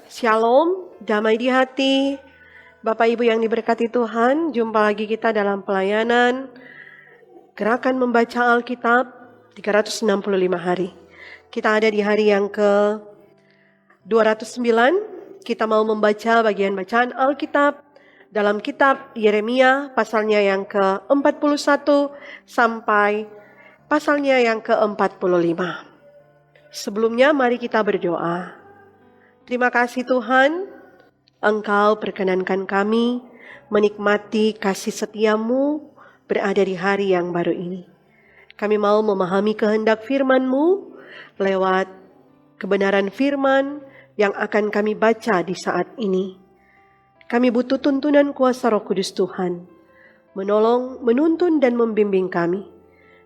Shalom, damai di hati. Bapak Ibu yang diberkati Tuhan, jumpa lagi kita dalam pelayanan Gerakan Membaca Alkitab 365 hari. Kita ada di hari yang ke-209. Kita mau membaca bagian bacaan Alkitab dalam kitab Yeremia pasalnya yang ke-41 sampai pasalnya yang ke-45. Sebelumnya mari kita berdoa. Terima kasih Tuhan, Engkau perkenankan kami menikmati kasih setia-Mu berada di hari yang baru ini. Kami mau memahami kehendak firman-Mu lewat kebenaran firman yang akan kami baca di saat ini. Kami butuh tuntunan kuasa Roh Kudus Tuhan, menolong, menuntun dan membimbing kami,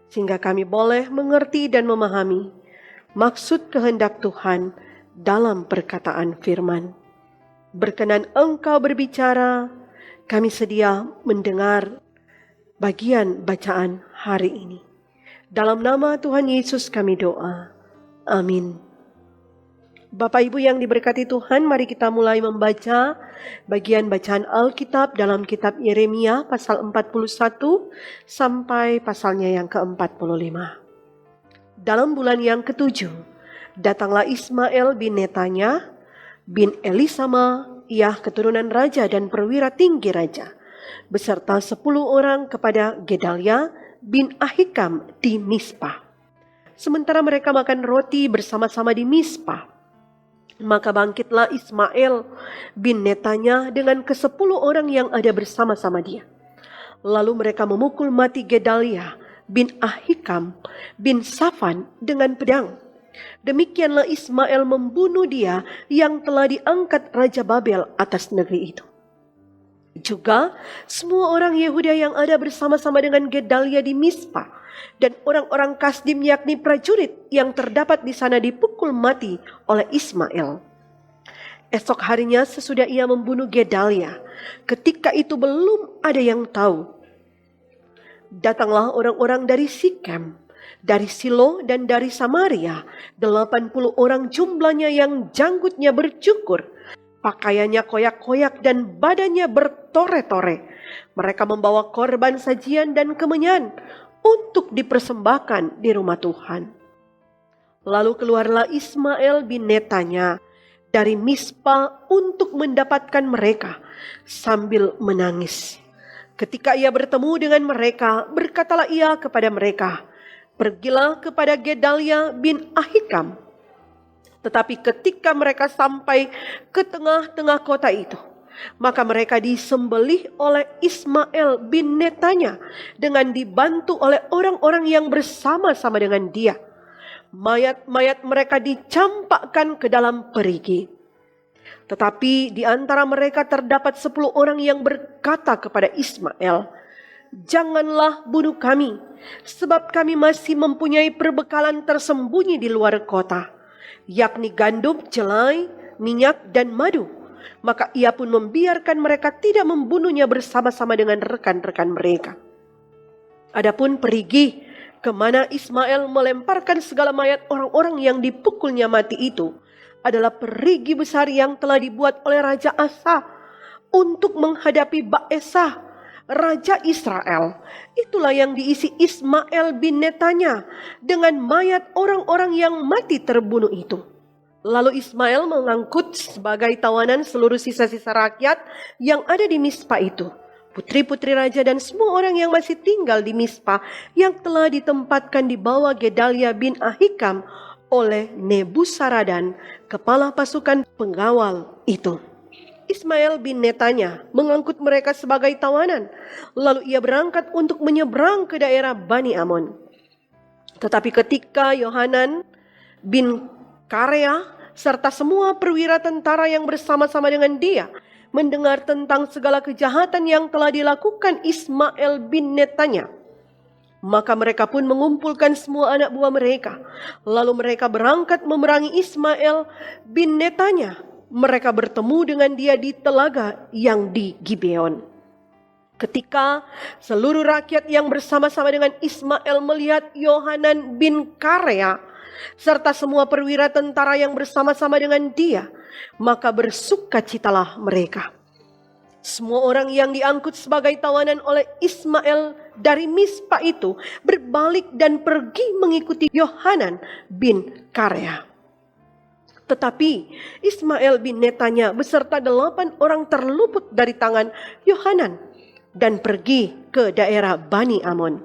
sehingga kami boleh mengerti dan memahami maksud kehendak Tuhan dalam perkataan firman. Berkenan Engkau berbicara, kami sedia mendengar bagian bacaan hari ini. Dalam nama Tuhan Yesus kami doa. Amin. Bapak Ibu yang diberkati Tuhan, mari kita mulai membaca bagian bacaan Alkitab dalam kitab Yeremia pasal 41 sampai pasalnya yang ke-45. Dalam bulan yang ke-7, datanglah Ismail bin Netanya bin Elisama, ia keturunan raja dan perwira tinggi raja, beserta 10 orang kepada Gedalia bin Ahikam di Mispa. Sementara mereka makan roti bersama-sama di Mispa, maka bangkitlah Ismail bin Netanya dengan ke-10 orang yang ada bersama-sama dia. Lalu mereka memukul mati Gedalia bin Ahikam bin Safan dengan pedang. Demikianlah Ismail membunuh dia yang telah diangkat Raja Babel atas negeri itu. Juga semua orang Yehuda yang ada bersama-sama dengan Gedalia di Mispa dan orang-orang Kasdim yakni prajurit yang terdapat di sana dipukul mati oleh Ismail. Esok harinya sesudah ia membunuh Gedalia, ketika itu belum ada yang tahu, datanglah orang-orang dari Sikem, dari Silo dan dari Samaria, 80 orang jumlahnya yang janggutnya bercukur, pakaiannya koyak-koyak dan badannya bertore-tore. Mereka membawa korban sajian dan kemenyan untuk dipersembahkan di rumah Tuhan. Lalu keluarlah Ismail bin Netanya dari Mispa untuk mendapatkan mereka sambil menangis. Ketika ia bertemu dengan mereka, berkatalah ia kepada mereka, "Pergilah kepada Gedalia bin Ahikam." Tetapi ketika mereka sampai ke tengah-tengah kota itu, maka mereka disembelih oleh Ismail bin Netanya dengan dibantu oleh orang-orang yang bersama-sama dengan dia. Mayat-mayat mereka dicampakkan ke dalam perigi. Tetapi di antara mereka terdapat 10 orang yang berkata kepada Ismail, "Janganlah bunuh kami, sebab kami masih mempunyai perbekalan tersembunyi di luar kota, yakni gandum, jelai, minyak, dan madu." Maka ia pun membiarkan mereka tidak membunuhnya bersama-sama dengan rekan-rekan mereka. Adapun perigi kemana Ismail melemparkan segala mayat orang-orang yang dipukulnya mati itu adalah perigi besar yang telah dibuat oleh Raja Asa untuk menghadapi Baesah, Raja Israel. Itulah yang diisi Ismail bin Netanya dengan mayat orang-orang yang mati terbunuh itu. Lalu Ismail mengangkut sebagai tawanan seluruh sisa-sisa rakyat yang ada di Mispa itu, putri-putri raja dan semua orang yang masih tinggal di Mispa yang telah ditempatkan di bawah Gedalia bin Ahikam oleh Nebuzaradan, kepala pasukan pengawal itu. Ismail bin Netanya mengangkut mereka sebagai tawanan. Lalu ia berangkat untuk menyeberang ke daerah Bani Amon. Tetapi ketika Yohanan bin Karea serta semua perwira tentara yang bersama-sama dengan dia mendengar tentang segala kejahatan yang telah dilakukan Ismail bin Netanya, maka mereka pun mengumpulkan semua anak buah mereka. Lalu mereka berangkat memerangi Ismail bin Netanya. Mereka bertemu dengan dia di telaga yang di Gibeon. Ketika seluruh rakyat yang bersama-sama dengan Ismail melihat Yohanan bin Karea serta semua perwira tentara yang bersama-sama dengan dia, maka bersukacitalah mereka. Semua orang yang diangkut sebagai tawanan oleh Ismail dari Mispa itu berbalik dan pergi mengikuti Yohanan bin Karea. Tetapi Ismail bin Netanya beserta 8 orang terluput dari tangan Yohanan dan pergi ke daerah Bani Amon.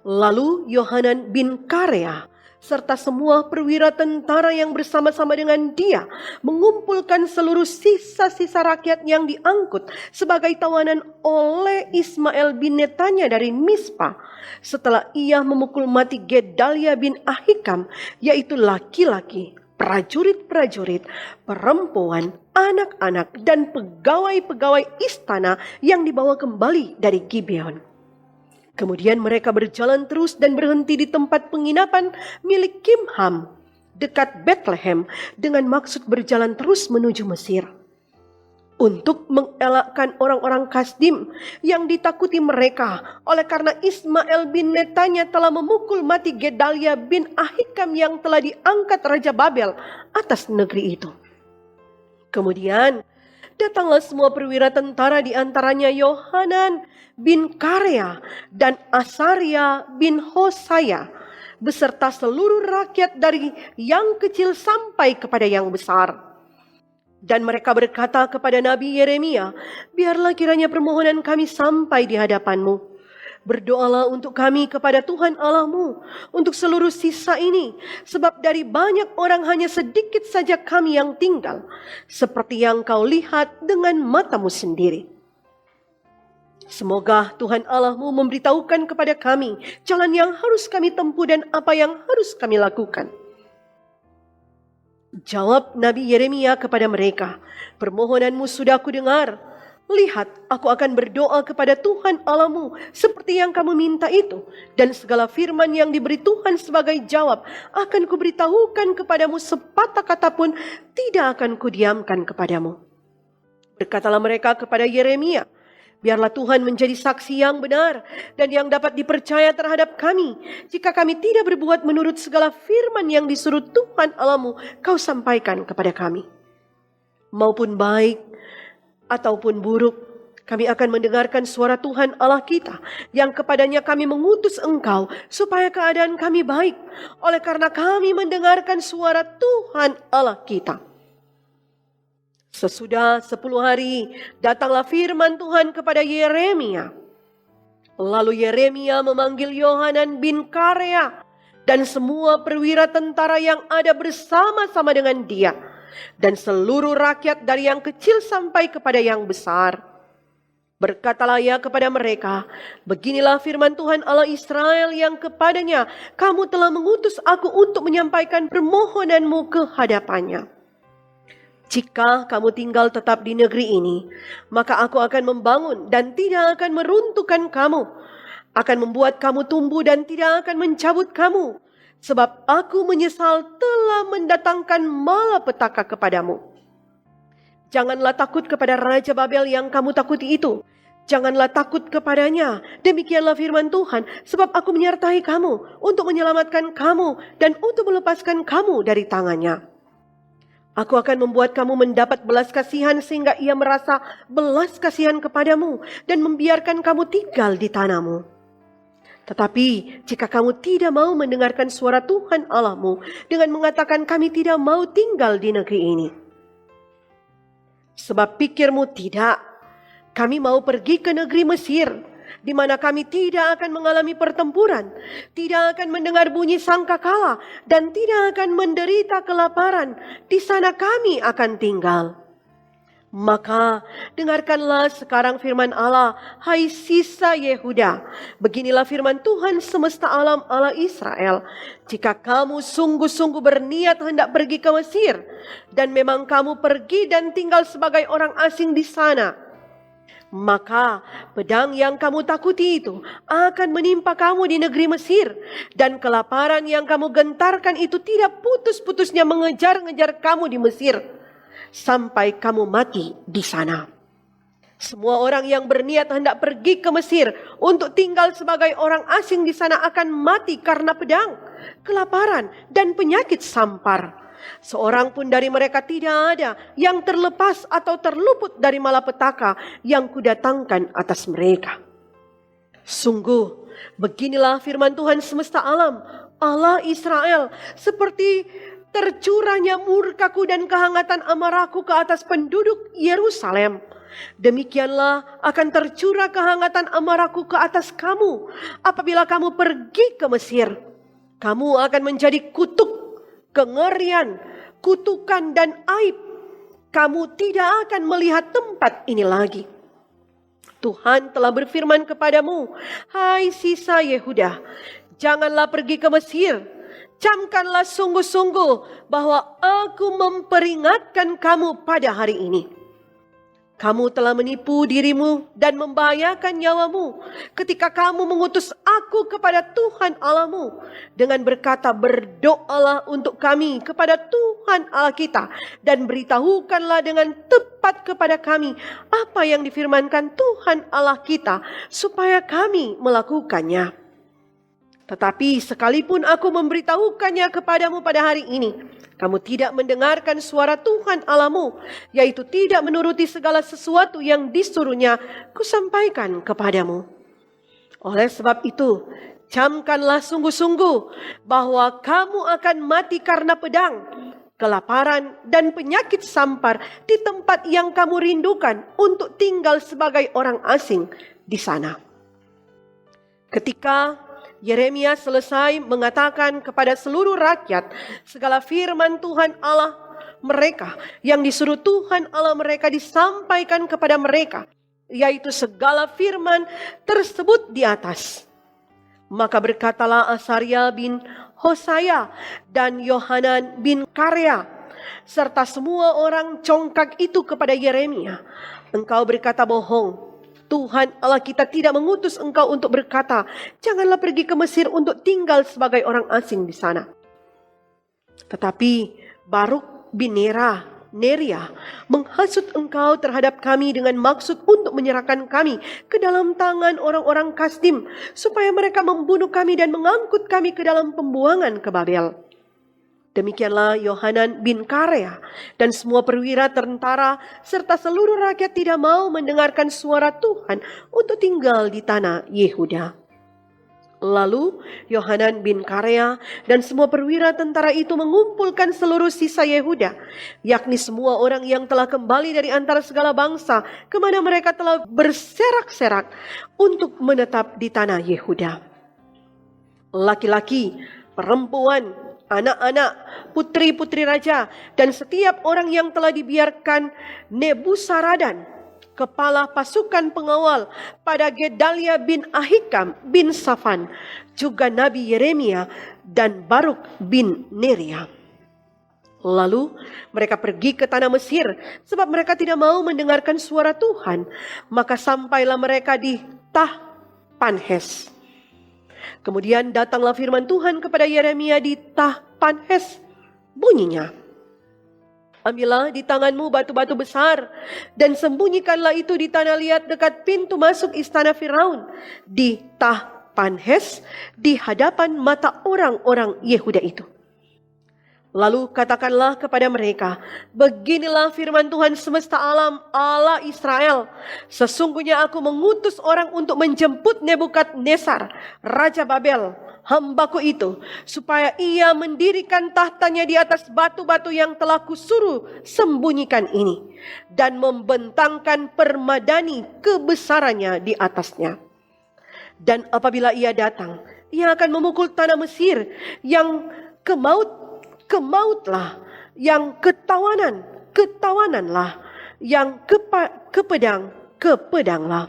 Lalu Yohanan bin Karea serta semua perwira tentara yang bersama-sama dengan dia mengumpulkan seluruh sisa-sisa rakyat yang diangkut sebagai tawanan oleh Ismail bin Netanya dari Mispa setelah ia memukul mati Gedalia bin Ahikam, yaitu laki-laki, prajurit-prajurit, perempuan, anak-anak, dan pegawai-pegawai istana yang dibawa kembali dari Gibeon. Kemudian mereka berjalan terus dan berhenti di tempat penginapan milik Kimham dekat Bethlehem dengan maksud berjalan terus menuju Mesir. Untuk mengelakkan orang-orang Kasdim yang ditakuti mereka oleh karena Ismail bin Netanya telah memukul mati Gedalia bin Ahikam yang telah diangkat Raja Babel atas negeri itu. Kemudian datanglah semua perwira tentara, di antaranya Yohanan bin Karea dan Asaria bin Hosaya beserta seluruh rakyat dari yang kecil sampai kepada yang besar. Dan mereka berkata kepada Nabi Yeremia, biarlah kiranya permohonan kami sampai di hadapanmu. Berdoalah untuk kami kepada Tuhan Allahmu untuk seluruh sisa ini, sebab dari banyak orang hanya sedikit saja kami yang tinggal, seperti yang kau lihat dengan matamu sendiri. Semoga Tuhan Allahmu memberitahukan kepada kami jalan yang harus kami tempuh dan apa yang harus kami lakukan. Jawab Nabi Yeremia kepada mereka, permohonanmu sudah aku dengar. Lihat, aku akan berdoa kepada Tuhan Allahmu seperti yang kamu minta itu. Dan segala firman yang diberi Tuhan sebagai jawab akan kuberitahukan kepadamu, sepatah kata pun tidak akan kudiamkan kepadamu. Berkatalah mereka kepada Yeremia, biarlah Tuhan menjadi saksi yang benar dan yang dapat dipercaya terhadap kami, jika kami tidak berbuat menurut segala firman yang disuruh Tuhan Allahmu kau sampaikan kepada kami. Maupun baik ataupun buruk, kami akan mendengarkan suara Tuhan Allah kita, yang kepadanya kami mengutus engkau, supaya keadaan kami baik, oleh karena kami mendengarkan suara Tuhan Allah kita. Sesudah 10 hari, datanglah firman Tuhan kepada Yeremia. Lalu Yeremia memanggil Yohanan bin Karea dan semua perwira tentara yang ada bersama-sama dengan dia, dan seluruh rakyat dari yang kecil sampai kepada yang besar. Berkatalah ia kepada mereka, beginilah firman Tuhan Allah Israel yang kepadanya kamu telah mengutus aku untuk menyampaikan permohonanmu ke hadapannya. Jika kamu tinggal tetap di negeri ini, maka aku akan membangun dan tidak akan meruntuhkan kamu, akan membuat kamu tumbuh dan tidak akan mencabut kamu, sebab aku menyesal telah mendatangkan malapetaka kepadamu. Janganlah takut kepada Raja Babel yang kamu takuti itu. Janganlah takut kepadanya. Demikianlah firman Tuhan, sebab aku menyertai kamu untuk menyelamatkan kamu dan untuk melepaskan kamu dari tangannya. Aku akan membuat kamu mendapat belas kasihan sehingga ia merasa belas kasihan kepadamu dan membiarkan kamu tinggal di tanahmu. Tetapi jika kamu tidak mau mendengarkan suara Tuhan Allahmu dengan mengatakan kami tidak mau tinggal di negeri ini. Sebab pikirmu tidak, kami mau pergi ke negeri Mesir, di mana kami tidak akan mengalami pertempuran, tidak akan mendengar bunyi sangkakala, dan tidak akan menderita kelaparan. Di sana kami akan tinggal. Maka dengarkanlah sekarang firman Allah, hai sisa Yehuda. Beginilah firman Tuhan semesta alam Allah Israel. Jika kamu sungguh-sungguh berniat hendak pergi ke Mesir, dan memang kamu pergi dan tinggal sebagai orang asing di sana, maka pedang yang kamu takuti itu akan menimpa kamu di negeri Mesir, dan kelaparan yang kamu gentarkan itu tidak putus-putusnya mengejar-ngejar kamu di Mesir sampai kamu mati di sana. Semua orang yang berniat hendak pergi ke Mesir untuk tinggal sebagai orang asing di sana akan mati karena pedang, kelaparan, dan penyakit sampar. Seorang pun dari mereka tidak ada yang terlepas atau terluput dari malapetaka yang kudatangkan atas mereka. Sungguh, beginilah firman Tuhan semesta alam, Allah Israel, seperti tercurahnya murkaku dan kehangatan amarahku ke atas penduduk Yerusalem. Demikianlah akan tercurah kehangatan amarahku ke atas kamu apabila kamu pergi ke Mesir. Kamu akan menjadi kutuk, kengerian, kutukan dan aib. Kamu tidak akan melihat tempat ini lagi. Tuhan telah berfirman kepadamu, hai sisa Yehuda, janganlah pergi ke Mesir. Camkanlah sungguh-sungguh bahwa aku memperingatkan kamu pada hari ini. Kamu telah menipu dirimu dan membahayakan nyawamu ketika kamu mengutus aku kepada Tuhan Allahmu dengan berkata, berdoalah untuk kami kepada Tuhan Allah kita dan beritahukanlah dengan tepat kepada kami apa yang difirmankan Tuhan Allah kita supaya kami melakukannya. Tetapi sekalipun aku memberitahukannya kepadamu pada hari ini, kamu tidak mendengarkan suara Tuhan Allahmu, yaitu tidak menuruti segala sesuatu yang disuruhnya kusampaikan kepadamu. Oleh sebab itu, camkanlah sungguh-sungguh bahwa kamu akan mati karena pedang, kelaparan, dan penyakit sampar di tempat yang kamu rindukan untuk tinggal sebagai orang asing di sana. Ketika Yeremia selesai mengatakan kepada seluruh rakyat segala firman Tuhan Allah mereka yang disuruh Tuhan Allah mereka disampaikan kepada mereka, yaitu segala firman tersebut di atas. Maka berkatalah Asaria bin Hosaya dan Yohanan bin Karea serta semua orang congkak itu kepada Yeremia, engkau berkata bohong. Tuhan Allah kita tidak mengutus engkau untuk berkata, janganlah pergi ke Mesir untuk tinggal sebagai orang asing di sana. Tetapi Baruk bin Neria menghasut engkau terhadap kami dengan maksud untuk menyerahkan kami ke dalam tangan orang-orang Kasdim, supaya mereka membunuh kami dan mengangkut kami ke dalam pembuangan ke Babel. Demikianlah Yohanan bin Karea dan semua perwira tentara serta seluruh rakyat tidak mau mendengarkan suara Tuhan untuk tinggal di tanah Yehuda. Lalu Yohanan bin Karea dan semua perwira tentara itu mengumpulkan seluruh sisa Yehuda, yakni semua orang yang telah kembali dari antara segala bangsa kemana mereka telah berserak-serak untuk menetap di tanah Yehuda. Laki-laki, perempuan, anak-anak, putri-putri raja, dan setiap orang yang telah dibiarkan Nebuzaradan, kepala pasukan pengawal pada Gedalia bin Ahikam bin Safan, juga Nabi Yeremia dan Baruk bin Neria. Lalu mereka pergi ke tanah Mesir sebab mereka tidak mau mendengarkan suara Tuhan. Maka sampailah mereka di Tahpanhes. Kemudian datanglah firman Tuhan kepada Yeremia di Tahpanhes. Bunyinya, ambillah di tanganmu batu-batu besar dan sembunyikanlah itu di tanah liat dekat pintu masuk istana Firaun di Tahpanhes di hadapan mata orang-orang Yehuda itu. Lalu katakanlah kepada mereka, beginilah firman Tuhan semesta alam, Allah Israel. Sesungguhnya aku mengutus orang untuk menjemput Nebukadnezar, Raja Babel, hambaku itu, supaya ia mendirikan tahtanya di atas batu-batu yang telah kusuruh sembunyikan ini, dan membentangkan permadani kebesarannya di atasnya. Dan apabila ia datang, ia akan memukul tanah Mesir yang kemautlah, yang ketawananlah, yang kepedanglah.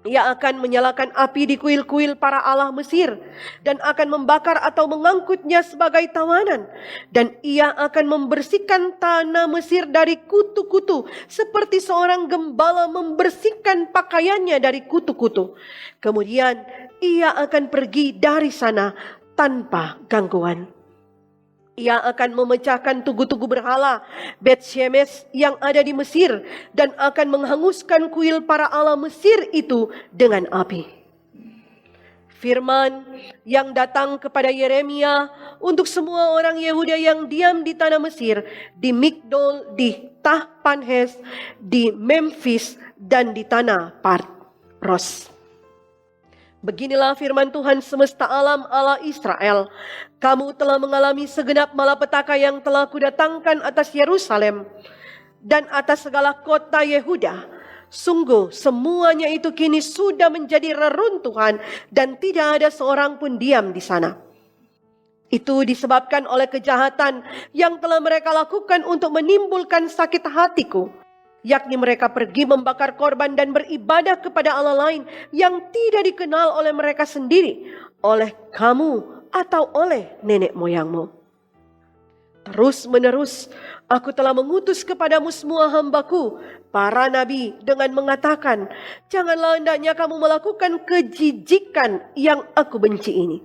Ia akan menyalakan api di kuil-kuil para allah Mesir dan akan membakar atau mengangkutnya sebagai tawanan. Dan ia akan membersihkan tanah Mesir dari kutu-kutu seperti seorang gembala membersihkan pakaiannya dari kutu-kutu. Kemudian ia akan pergi dari sana tanpa gangguan. Ia akan memecahkan tugu-tugu berhala Bet-Shemesh yang ada di Mesir dan akan menghanguskan kuil para allah Mesir itu dengan api. Firman yang datang kepada Yeremia untuk semua orang Yehuda yang diam di tanah Mesir, di Migdol, di Tahpanhes, di Memphis, dan di tanah Patros. Beginilah firman Tuhan semesta alam Allah Israel. Kamu telah mengalami segenap malapetaka yang telah kudatangkan atas Yerusalem dan atas segala kota Yehuda. Sungguh semuanya itu kini sudah menjadi reruntuhan dan tidak ada seorang pun diam di sana. Itu disebabkan oleh kejahatan yang telah mereka lakukan untuk menimbulkan sakit hatiku. Yakni mereka pergi membakar korban dan beribadah kepada Allah lain yang tidak dikenal oleh mereka sendiri, oleh kamu atau oleh nenek moyangmu. Terus menerus aku telah mengutus kepadamu semua hambaku, para nabi, dengan mengatakan, janganlah hendaknya kamu melakukan kejijikan yang aku benci ini.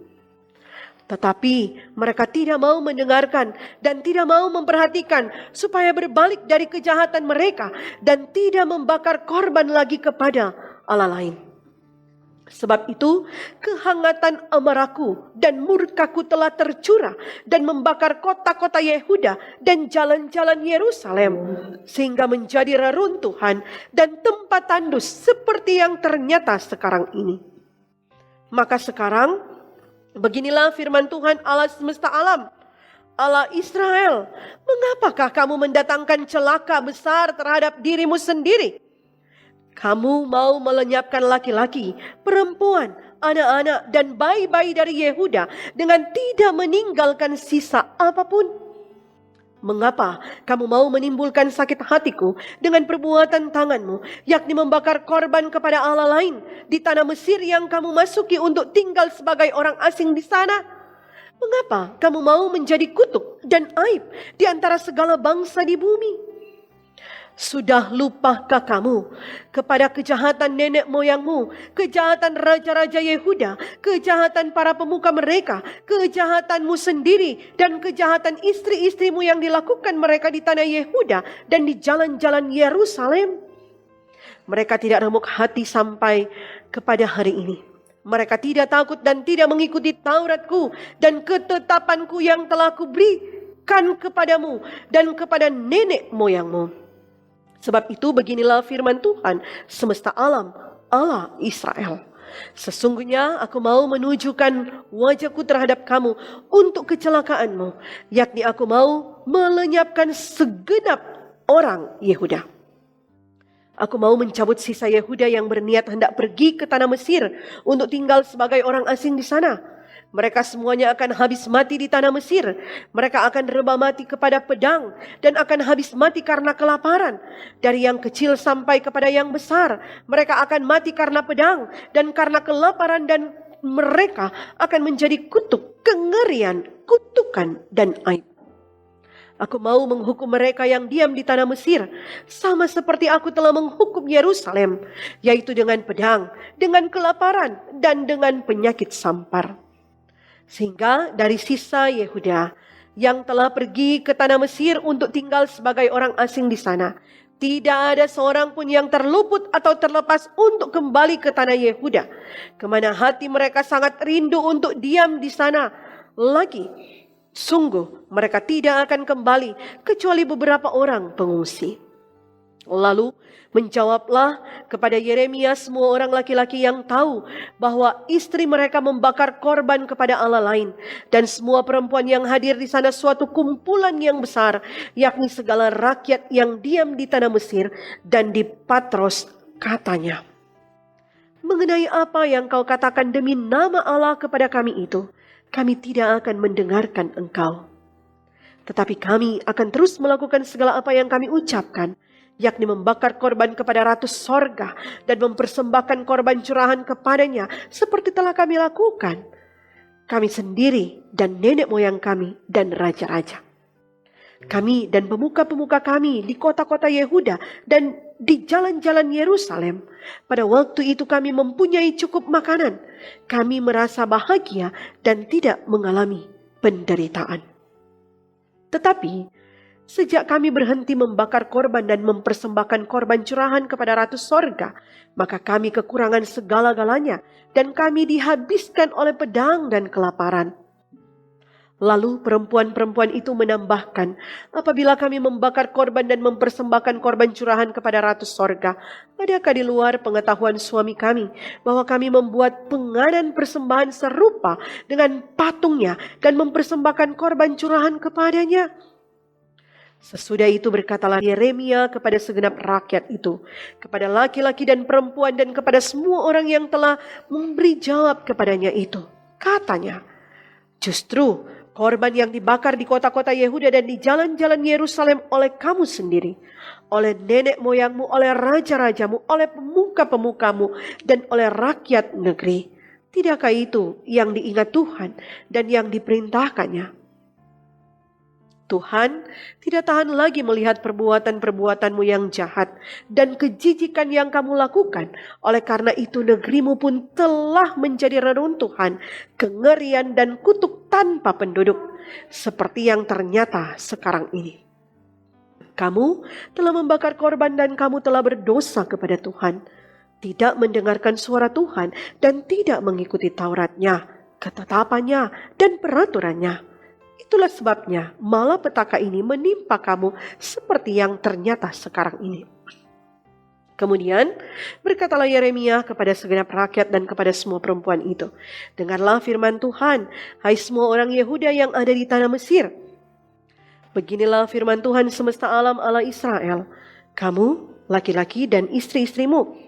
Tetapi mereka tidak mau mendengarkan dan tidak mau memperhatikan supaya berbalik dari kejahatan mereka dan tidak membakar korban lagi kepada Allah lain. Sebab itu kehangatan amarahku dan murkaku telah tercurah dan membakar kota-kota Yehuda dan jalan-jalan Yerusalem sehingga menjadi reruntuhan dan tempat tandus seperti yang ternyata sekarang ini. Maka sekarang beginilah firman Tuhan Allah semesta alam, Allah Israel, mengapakah kamu mendatangkan celaka besar terhadap dirimu sendiri? Kamu mau melenyapkan laki-laki, perempuan, anak-anak dan bayi-bayi dari Yehuda dengan tidak meninggalkan sisa apapun. Mengapa kamu mau menimbulkan sakit hatiku dengan perbuatan tanganmu, yakni membakar korban kepada Allah lain di tanah Mesir yang kamu masuki untuk tinggal sebagai orang asing di sana? Mengapa kamu mau menjadi kutuk dan aib di antara segala bangsa di bumi? Sudah lupakah kamu kepada kejahatan nenek moyangmu, kejahatan raja-raja Yehuda, kejahatan para pemuka mereka, kejahatanmu sendiri, dan kejahatan istri-istrimu yang dilakukan mereka di tanah Yehuda dan di jalan-jalan Yerusalem? Mereka tidak remuk hati sampai kepada hari ini. Mereka tidak takut dan tidak mengikuti Tauratku dan ketetapanku yang telah kuberikan kepadamu dan kepada nenek moyangmu. Sebab itu beginilah firman Tuhan semesta alam, Allah Israel. Sesungguhnya aku mau menunjukkan wajahku terhadap kamu untuk kecelakaanmu, yakni aku mau melenyapkan segenap orang Yehuda. Aku mau mencabut sisa Yehuda yang berniat hendak pergi ke tanah Mesir untuk tinggal sebagai orang asing di sana. Mereka semuanya akan habis mati di tanah Mesir. Mereka akan rebah mati kepada pedang dan akan habis mati karena kelaparan. Dari yang kecil sampai kepada yang besar, mereka akan mati karena pedang dan karena kelaparan, dan mereka akan menjadi kutuk, kengerian, kutukan, dan aib. Aku mau menghukum mereka yang diam di tanah Mesir, sama seperti aku telah menghukum Yerusalem, yaitu dengan pedang, dengan kelaparan, dan dengan penyakit sampar. Sehingga dari sisa Yehuda yang telah pergi ke tanah Mesir untuk tinggal sebagai orang asing di sana, tidak ada seorang pun yang terluput atau terlepas untuk kembali ke tanah Yehuda, kemana hati mereka sangat rindu untuk diam di sana lagi. Sungguh mereka tidak akan kembali kecuali beberapa orang pengungsi. Lalu menjawablah kepada Yeremia semua orang laki-laki yang tahu bahwa istri mereka membakar korban kepada Allah lain, dan semua perempuan yang hadir di sana suatu kumpulan yang besar, yakni segala rakyat yang diam di tanah Mesir dan di Patros. Katanya, mengenai apa yang kau katakan demi nama Allah kepada kami itu, kami tidak akan mendengarkan engkau. Tetapi kami akan terus melakukan segala apa yang kami ucapkan, yakni membakar korban kepada Ratu Sorga dan mempersembahkan korban curahan kepadanya seperti telah kami lakukan, kami sendiri dan nenek moyang kami dan raja-raja. Kami dan pemuka-pemuka kami di kota-kota Yehuda dan di jalan-jalan Yerusalem. Pada waktu itu kami mempunyai cukup makanan. Kami merasa bahagia dan tidak mengalami penderitaan. Tetapi sejak kami berhenti membakar korban dan mempersembahkan korban curahan kepada Ratu Sorga, maka kami kekurangan segala-galanya dan kami dihabiskan oleh pedang dan kelaparan. Lalu perempuan-perempuan itu menambahkan, apabila kami membakar korban dan mempersembahkan korban curahan kepada Ratu Sorga, adakah di luar pengetahuan suami kami bahwa kami membuat penganan persembahan serupa dengan patungnya dan mempersembahkan korban curahan kepadanya? Sesudah itu berkatalah Yeremia kepada segenap rakyat itu, kepada laki-laki dan perempuan dan kepada semua orang yang telah memberi jawab kepadanya itu. Katanya, justru korban yang dibakar di kota-kota Yehuda dan di jalan-jalan Yerusalem oleh kamu sendiri, oleh nenek moyangmu, oleh raja-rajamu, oleh pemuka-pemukamu, dan oleh rakyat negeri. Tidakkah itu yang diingat Tuhan dan yang diperintahkannya? Tuhan tidak tahan lagi melihat perbuatan-perbuatanmu yang jahat dan kejijikan yang kamu lakukan. Oleh karena itu negerimu pun telah menjadi reruntuhan, kengerian dan kutuk tanpa penduduk, seperti yang ternyata sekarang ini. Kamu telah membakar korban dan kamu telah berdosa kepada Tuhan, tidak mendengarkan suara Tuhan dan tidak mengikuti Tauratnya, ketetapannya dan peraturannya. Itulah sebabnya malapetaka ini menimpa kamu seperti yang ternyata sekarang ini. Kemudian berkatalah Yeremia kepada segenap rakyat dan kepada semua perempuan itu, dengarlah firman Tuhan, hai semua orang Yehuda yang ada di tanah Mesir. Beginilah firman Tuhan semesta alam Allah Israel, kamu, laki-laki dan istri-istrimu,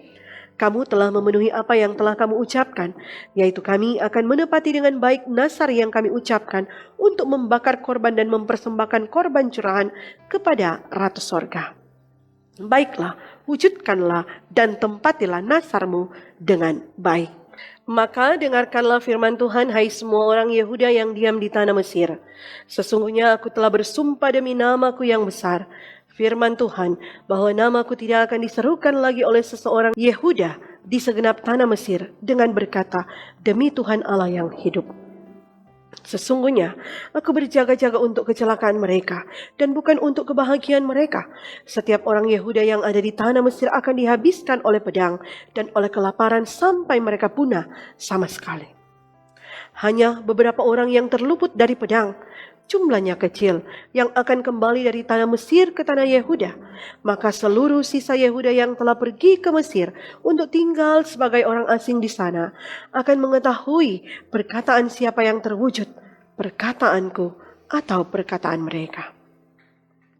kamu telah memenuhi apa yang telah kamu ucapkan, yaitu kami akan menepati dengan baik nazar yang kami ucapkan untuk membakar korban dan mempersembahkan korban curahan kepada Ratu Sorga. Baiklah, wujudkanlah dan tempatilah nazarmu dengan baik. Maka dengarkanlah firman Tuhan, hai semua orang Yehuda yang diam di tanah Mesir. Sesungguhnya aku telah bersumpah demi namaku yang besar, firman Tuhan, bahwa namaku tidak akan diserukan lagi oleh seseorang Yehuda di segenap tanah Mesir dengan berkata, demi Tuhan Allah yang hidup. Sesungguhnya aku berjaga-jaga untuk kecelakaan mereka dan bukan untuk kebahagiaan mereka. Setiap orang Yehuda yang ada di tanah Mesir akan dihabiskan oleh pedang dan oleh kelaparan sampai mereka punah sama sekali. Hanya beberapa orang yang terluput dari pedang, jumlahnya kecil, yang akan kembali dari tanah Mesir ke tanah Yehuda. Maka seluruh sisa Yehuda yang telah pergi ke Mesir untuk tinggal sebagai orang asing di sana akan mengetahui perkataan siapa yang terwujud, perkataanku atau perkataan mereka.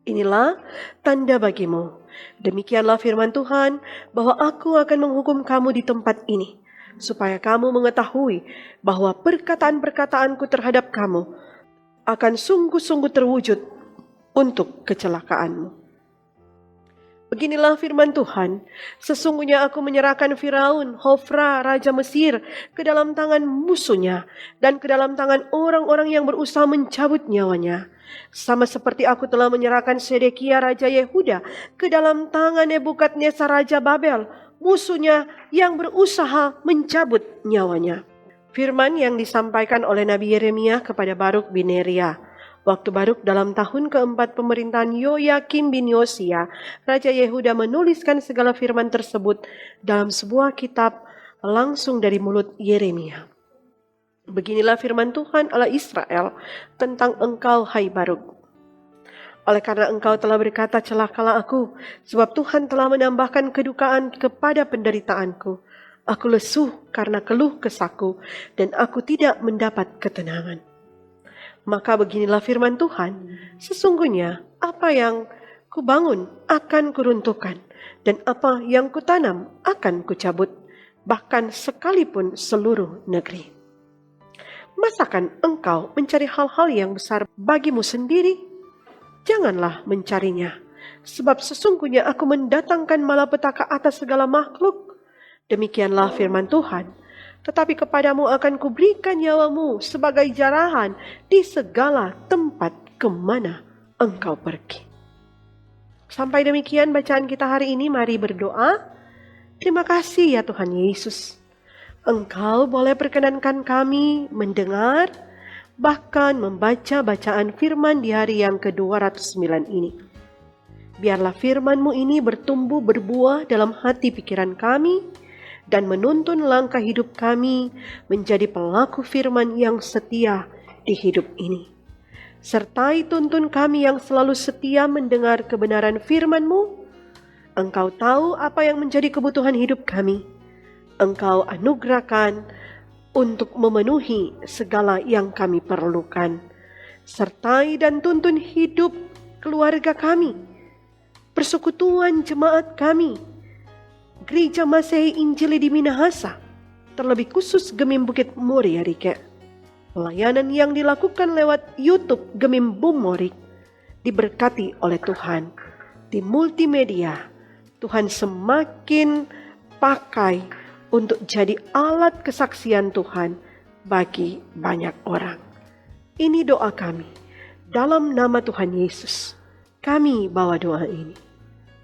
Inilah tanda bagimu. Demikianlah firman Tuhan, bahwa aku akan menghukum kamu di tempat ini, supaya kamu mengetahui bahwa perkataan-perkataanku terhadap kamu akan sungguh-sungguh terwujud untuk kecelakaanmu. Beginilah firman Tuhan, sesungguhnya aku menyerahkan Firaun, Hofra, Raja Mesir, ke dalam tangan musuhnya, dan ke dalam tangan orang-orang yang berusaha mencabut nyawanya. Sama seperti aku telah menyerahkan Sedekia, Raja Yehuda, ke dalam tangan Nebukadnezar, Raja Babel, musuhnya yang berusaha mencabut nyawanya. Firman yang disampaikan oleh Nabi Yeremia kepada Baruk bin Neria. Waktu Baruk dalam tahun keempat pemerintahan Yoyakim bin Yosia, Raja Yehuda menuliskan segala firman tersebut dalam sebuah kitab langsung dari mulut Yeremia. Beginilah firman Tuhan Allah Israel tentang engkau, hai Baruk. Oleh karena engkau telah berkata, celakalah aku, sebab Tuhan telah menambahkan kedukaan kepada penderitaanku. Aku lesuh karena keluh kesahku, dan aku tidak mendapat ketenangan. Maka beginilah firman Tuhan, sesungguhnya apa yang kubangun akan kuruntuhkan, dan apa yang kutanam akan kucabut, bahkan sekalipun seluruh negeri. Masakan engkau mencari hal-hal yang besar bagimu sendiri? Janganlah mencarinya, sebab sesungguhnya aku mendatangkan malapetaka atas segala makhluk. Demikianlah firman Tuhan, tetapi kepadamu akan kuberikan nyawamu sebagai jarahan di segala tempat kemana engkau pergi. Sampai demikian bacaan kita hari ini, mari berdoa. Terima kasih ya Tuhan Yesus. Engkau boleh perkenankan kami mendengar, bahkan membaca bacaan firman di hari yang ke-209 ini. Biarlah firman-Mu ini bertumbuh berbuah dalam hati pikiran kami dan menuntun langkah hidup kami menjadi pelaku firman yang setia di hidup ini. Sertai tuntun kami yang selalu setia mendengar kebenaran firman-Mu. Engkau tahu apa yang menjadi kebutuhan hidup kami. Engkau anugerahkan untuk memenuhi segala yang kami perlukan. Sertai dan tuntun hidup keluarga kami, persekutuan jemaat kami, Gereja Masehi Injili di Minahasa, terlebih khusus Gemim Bukit Muria Rike. Pelayanan yang dilakukan lewat YouTube Gemim Bumorik diberkati oleh Tuhan. Di multimedia, Tuhan semakin pakai untuk jadi alat kesaksian Tuhan bagi banyak orang. Ini doa kami. Dalam nama Tuhan Yesus, kami bawa doa ini.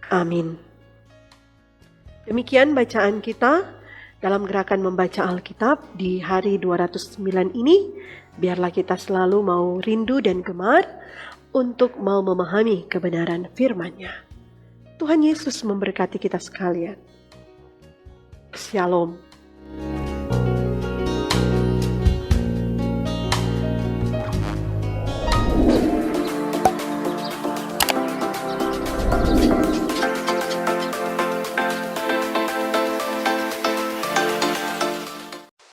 Amin. Demikian bacaan kita dalam gerakan membaca Alkitab di hari 209 ini. Biarlah kita selalu mau rindu dan gemar untuk mau memahami kebenaran firman-Nya. Tuhan Yesus memberkati kita sekalian. Shalom.